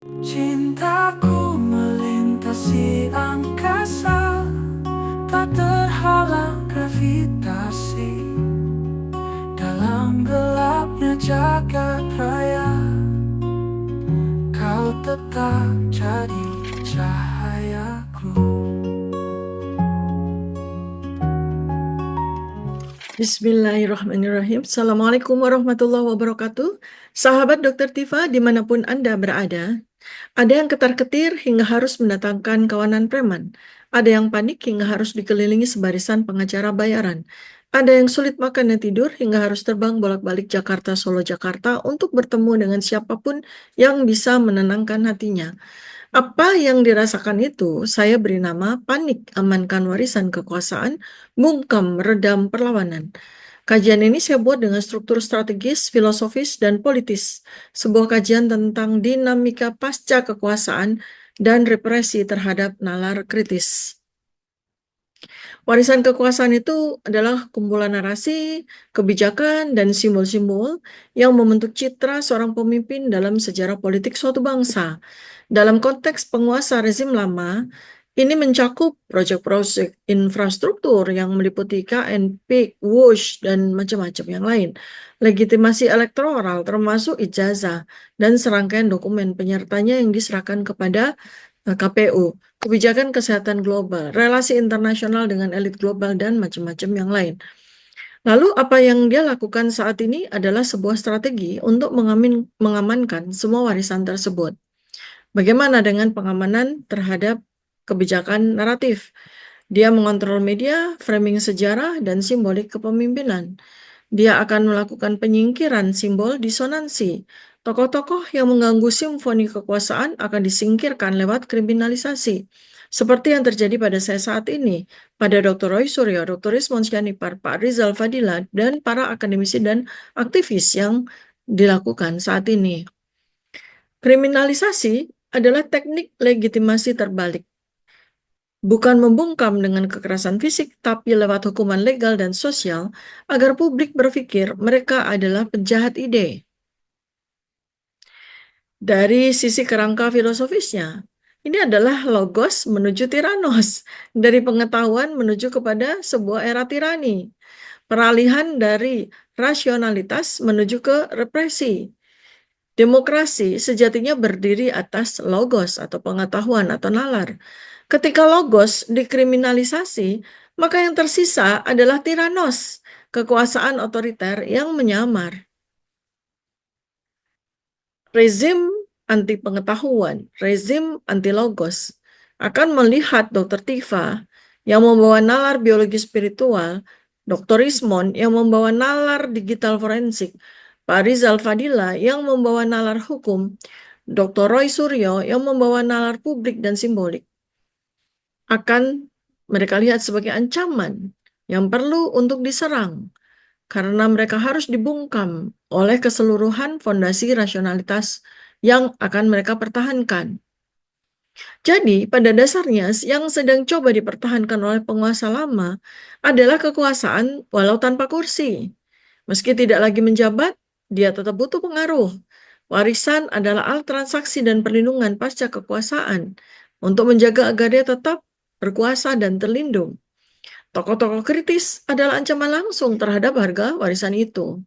Cintaku melintasi angkasa, tak terhalang gravitasi. Dalam gelapnya jagat raya, kau tetap jadi cahayaku. Bismillahirrahmanirrahim. Assalamualaikum warahmatullahi wabarakatuh. Sahabat Dokter Tifa dimanapun Anda berada, ada yang ketar-ketir hingga harus mendatangkan kawanan preman. Ada yang panik hingga harus dikelilingi sebarisan pengacara bayaran. Ada yang sulit makan dan tidur hingga harus terbang bolak-balik Jakarta, Solo, Jakarta untuk bertemu dengan siapapun yang bisa menenangkan hatinya. Apa yang dirasakan itu saya beri nama panik, amankan warisan kekuasaan, bungkam, redam perlawanan. Kajian ini saya buat dengan struktur strategis, filosofis, dan politis. Sebuah kajian tentang dinamika pasca kekuasaan dan represi terhadap nalar kritis. Warisan kekuasaan itu adalah kumpulan narasi, kebijakan, dan simbol-simbol yang membentuk citra seorang pemimpin dalam sejarah politik suatu bangsa. Dalam konteks penguasa rezim lama, ini mencakup proyek-proyek infrastruktur yang meliputi KNP, WUSH, dan macam-macam yang lain. Legitimasi elektoral termasuk ijazah dan serangkaian dokumen penyertanya yang diserahkan kepada KPU, kebijakan kesehatan global, relasi internasional dengan elit global, dan macam-macam yang lain. Lalu apa yang dia lakukan saat ini adalah sebuah strategi untuk mengamankan semua warisan tersebut. Bagaimana dengan pengamanan terhadap kebijakan naratif? Dia mengontrol media, framing sejarah, dan simbolik kepemimpinan. Dia akan melakukan penyingkiran simbol disonansi. Tokoh-tokoh yang mengganggu simfoni kekuasaan akan disingkirkan lewat kriminalisasi. Seperti yang terjadi pada saya saat ini, pada Dr. Roy Suryo, Dr. Ismon Syanipar, Pak Rizal Fadila, dan para akademisi dan aktivis yang dilakukan saat ini. Kriminalisasi adalah teknik legitimasi terbalik. Bukan membungkam dengan kekerasan fisik, tapi lewat hukuman legal dan sosial agar publik berpikir mereka adalah penjahat ide. Dari sisi kerangka filosofisnya, ini adalah logos menuju tiranos, dari pengetahuan menuju kepada sebuah era tirani, peralihan dari rasionalitas menuju ke represi. Demokrasi sejatinya berdiri atas logos atau pengetahuan atau nalar. Ketika logos dikriminalisasi, maka yang tersisa adalah tiranos, kekuasaan otoriter yang menyamar. Rezim anti pengetahuan, rezim anti logos akan melihat Dr. Tifa yang membawa nalar biologi spiritual, Dr. Ismon yang membawa nalar digital forensik, Pak Rizal Fadila yang membawa nalar hukum, Dr. Roy Suryo yang membawa nalar publik dan simbolik. Akan mereka lihat sebagai ancaman yang perlu untuk diserang karena mereka harus dibungkam oleh keseluruhan fondasi rasionalitas yang akan mereka pertahankan. Jadi, pada dasarnya yang sedang coba dipertahankan oleh penguasa lama adalah kekuasaan walau tanpa kursi. Meski tidak lagi menjabat, dia tetap butuh pengaruh. Warisan adalah alat transaksi dan perlindungan pasca kekuasaan untuk menjaga agar dia tetap berkuasa dan terlindung. Tokoh-tokoh kritis adalah ancaman langsung terhadap harga warisan itu.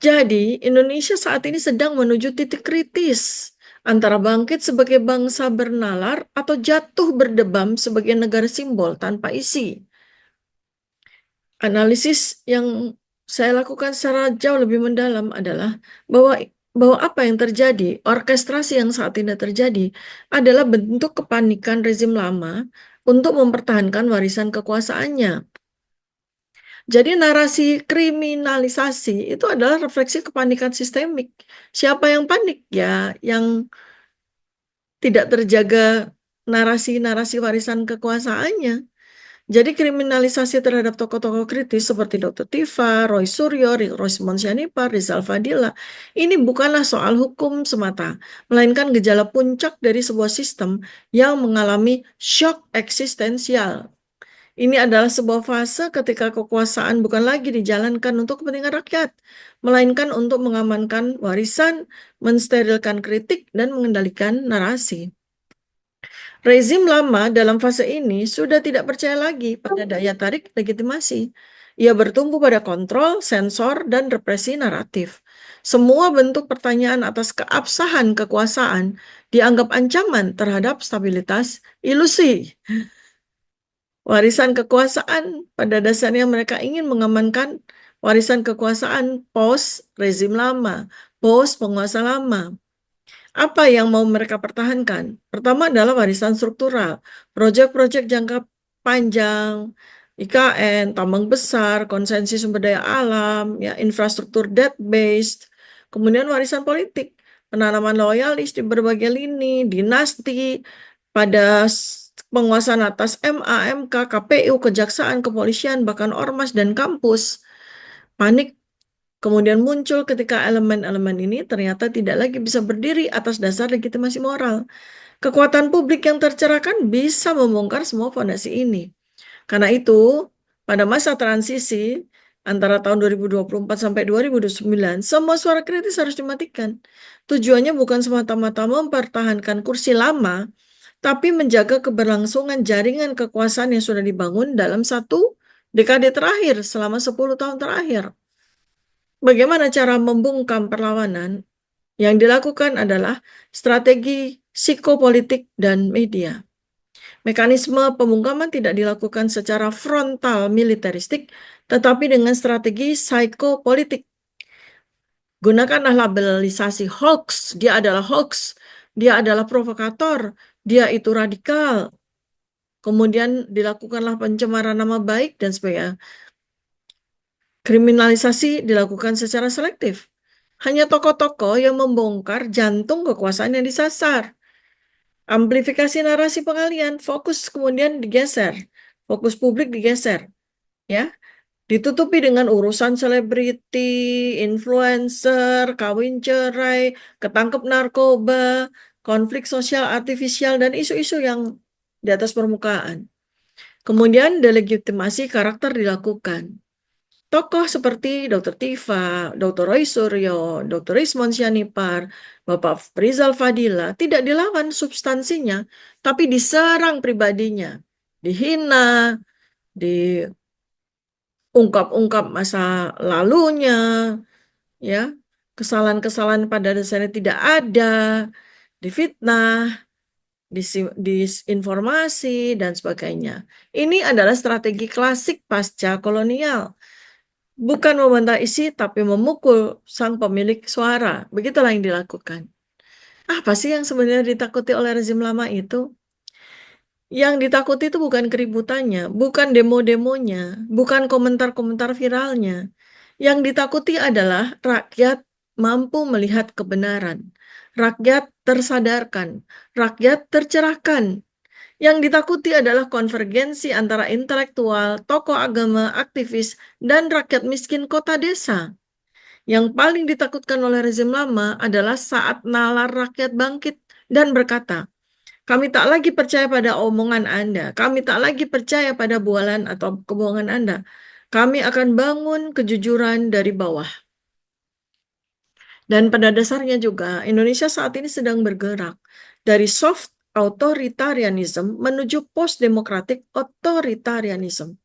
Jadi, Indonesia saat ini sedang menuju titik kritis antara bangkit sebagai bangsa bernalar atau jatuh berdebam sebagai negara simbol tanpa isi. Analisis yang saya lakukan secara jauh lebih mendalam adalah bahwa apa yang terjadi, orkestrasi yang saat ini terjadi adalah bentuk kepanikan rezim lama untuk mempertahankan warisan kekuasaannya. Jadi narasi kriminalisasi itu adalah refleksi kepanikan sistemik. Siapa yang panik? Ya, yang tidak terjaga narasi-narasi warisan kekuasaannya. Jadi kriminalisasi terhadap tokoh-tokoh kritis seperti Dr. Tifa, Roy Suryo, Roismond Syanipar, Rizal Fadila, ini bukanlah soal hukum semata, melainkan gejala puncak dari sebuah sistem yang mengalami shock eksistensial. Ini adalah sebuah fase ketika kekuasaan bukan lagi dijalankan untuk kepentingan rakyat, melainkan untuk mengamankan warisan, mensterilkan kritik, dan mengendalikan narasi. Rezim lama dalam fase ini sudah tidak percaya lagi pada daya tarik legitimasi. Ia bertumbuh pada kontrol, sensor, dan represi naratif. Semua bentuk pertanyaan atas keabsahan kekuasaan dianggap ancaman terhadap stabilitas ilusi. Warisan kekuasaan pada dasarnya mereka ingin mengamankan warisan kekuasaan pos rezim lama, pos penguasa lama. Apa yang mau mereka pertahankan? Pertama adalah warisan struktural, proyek-proyek jangka panjang, IKN, tambang besar, konsensi sumber daya alam, ya, infrastruktur debt-based, kemudian warisan politik, penanaman loyalis di berbagai lini, dinasti, pada penguasaan atas MA, MK, KPU, kejaksaan, kepolisian, bahkan ormas dan kampus. Panik kemudian muncul ketika elemen-elemen ini ternyata tidak lagi bisa berdiri atas dasar legitimasi moral. Kekuatan publik yang tercerahkan bisa membongkar semua fondasi ini. Karena itu, pada masa transisi antara tahun 2024 sampai 2029, semua suara kritis harus dimatikan. Tujuannya bukan semata-mata mempertahankan kursi lama, tapi menjaga keberlangsungan jaringan kekuasaan yang sudah dibangun dalam satu dekade terakhir, selama 10 tahun terakhir. Bagaimana cara membungkam perlawanan? Yang dilakukan adalah strategi psikopolitik dan media. Mekanisme pembungkaman tidak dilakukan secara frontal militeristik, tetapi dengan strategi psikopolitik. Gunakanlah labelisasi hoax, dia adalah hoax, dia adalah provokator, dia itu radikal. Kemudian dilakukanlah pencemaran nama baik dan sebagainya. Kriminalisasi dilakukan secara selektif. Hanya tokoh-tokoh yang membongkar jantung kekuasaan yang disasar. Amplifikasi narasi pengalian, fokus kemudian digeser, fokus publik digeser, ya, ditutupi dengan urusan selebriti, influencer, kawin cerai, ketangkep narkoba, konflik sosial artifisial, dan isu-isu yang di atas permukaan. Kemudian delegitimasi karakter dilakukan. Tokoh seperti Dr. Tifa, Dr. Roy Suryo, Dr. Ismon Syanipar, Bapak Rizal Fadila tidak dilawan substansinya, tapi diserang pribadinya, dihina, diungkap-ungkap masa lalunya, ya, kesalahan-kesalahan pada dasarnya tidak ada, difitnah, disinformasi, dan sebagainya. Ini adalah strategi klasik pasca kolonial. Bukan membantah isi, tapi memukul sang pemilik suara. Begitulah yang dilakukan. Apa sih yang sebenarnya ditakuti oleh rezim lama itu? Yang ditakuti itu bukan keributannya, bukan demo-demonya, bukan komentar-komentar viralnya. Yang ditakuti adalah rakyat mampu melihat kebenaran. Rakyat tersadarkan, rakyat tercerahkan. Yang ditakuti adalah konvergensi antara intelektual, tokoh agama, aktivis, dan rakyat miskin kota desa. Yang paling ditakutkan oleh rezim lama adalah saat nalar rakyat bangkit dan berkata, kami tak lagi percaya pada omongan Anda, kami tak lagi percaya pada bualan atau kebohongan Anda. Kami akan bangun kejujuran dari bawah. Dan pada dasarnya juga Indonesia saat ini sedang bergerak dari soft authoritarianism menuju post-demokratik authoritarianism.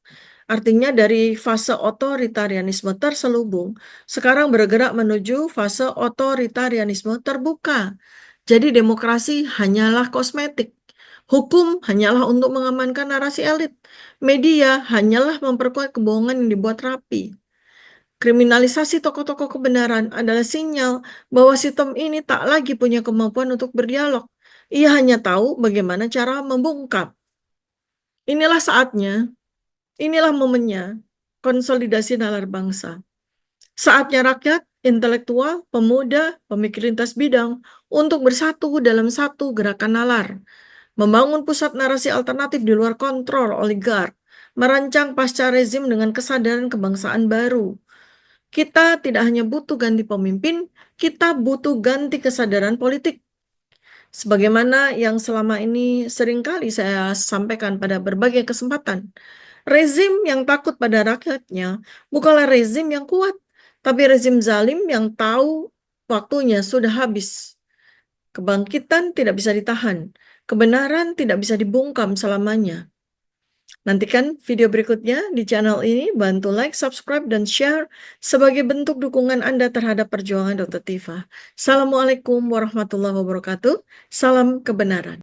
Artinya dari fase otoritarianisme terselubung, sekarang bergerak menuju fase otoritarianisme terbuka. Jadi demokrasi hanyalah kosmetik. Hukum hanyalah untuk mengamankan narasi elit. Media hanyalah memperkuat kebohongan yang dibuat rapi. Kriminalisasi tokoh-tokoh kebenaran adalah sinyal bahwa sistem ini tak lagi punya kemampuan untuk berdialog. Ia hanya tahu bagaimana cara membungkam. Inilah saatnya, inilah momennya konsolidasi nalar bangsa. Saatnya rakyat, intelektual, pemuda, pemikir lintas bidang untuk bersatu dalam satu gerakan nalar. Membangun pusat narasi alternatif di luar kontrol oligark. Merancang pasca rezim dengan kesadaran kebangsaan baru. Kita tidak hanya butuh ganti pemimpin, kita butuh ganti kesadaran politik. Sebagaimana yang selama ini seringkali saya sampaikan pada berbagai kesempatan, Rezim yang takut pada rakyatnya bukanlah rezim yang kuat, tapi rezim zalim yang tahu waktunya sudah habis. Kebangkitan tidak bisa ditahan, kebenaran tidak bisa dibungkam selamanya. Nantikan video berikutnya di channel ini, bantu like, subscribe, dan share sebagai bentuk dukungan Anda terhadap perjuangan Dr. Tifa. Assalamualaikum warahmatullahi wabarakatuh. Salam kebenaran.